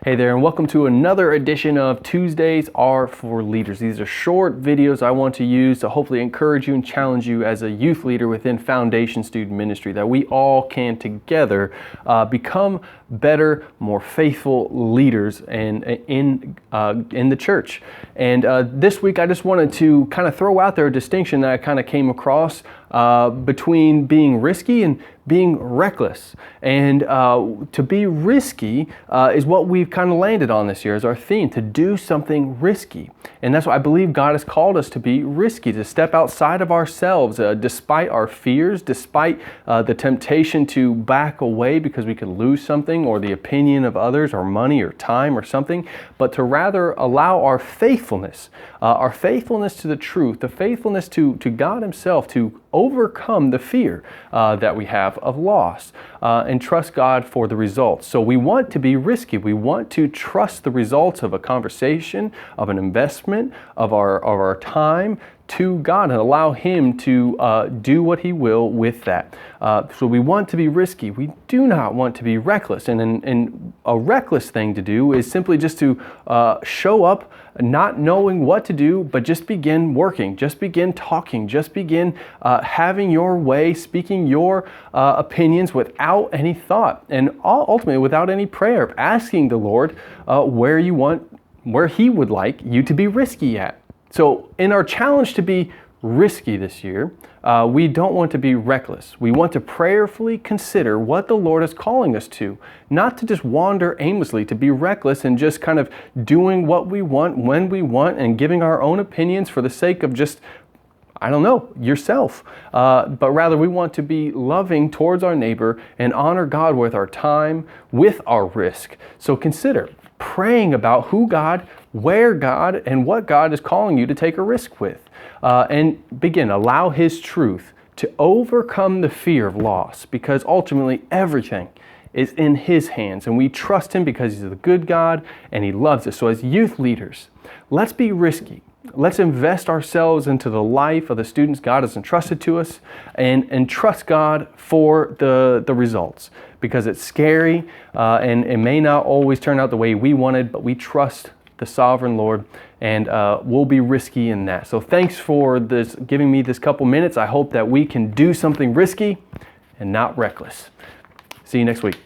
Hey there, and welcome to another edition of Tuesdays Are for Leaders. These are short videos I want to use to hopefully encourage you and challenge you as a youth leader within Foundation Student Ministry, that we all can together become better, more faithful leaders in the church. And this week I just wanted to kind of throw out there a distinction that I kind of came across between being risky and being reckless. And to be risky is what we've kind of landed on this year as our theme, to do something risky. And that's what I believe God has called us to be risky, to step outside of ourselves, despite our fears, despite the temptation to back away because we could lose something or the opinion of others or money or time or something, but to rather allow our faithfulness to the truth, the faithfulness to God Himself to overcome the fear that we have of loss and trust God for the results. So we want to be risky. We want to trust the results of a conversation, of an investment, of our time to God and allow Him to do what He will with that. So we want to be risky. We do not want to be reckless. And a reckless thing to do is simply just to show up not knowing what to do, but just begin working, just begin talking, just begin having your way, speaking your opinions without any thought and ultimately without any prayer, asking the Lord where He would like you to be risky at. So in our challenge to be risky this year, we don't want to be reckless. We want to prayerfully consider what the Lord is calling us to, not to just wander aimlessly, to be reckless and just kind of doing what we want, when we want, and giving our own opinions for the sake of just, yourself. But rather we want to be loving towards our neighbor and honor God with our time, with our risk. So consider praying about who God, where God, and what God is calling you to take a risk with. And allow His truth to overcome the fear of loss, because ultimately everything is in His hands, and we trust Him because He's a good God and He loves us. So as youth leaders, let's be risky. Let's invest ourselves into the life of the students God has entrusted to us and trust God for the results, because it's scary and it may not always turn out the way we wanted, but we trust the sovereign Lord, and we'll be risky in that. So thanks for giving me this couple minutes. I hope that we can do something risky and not reckless. See you next week.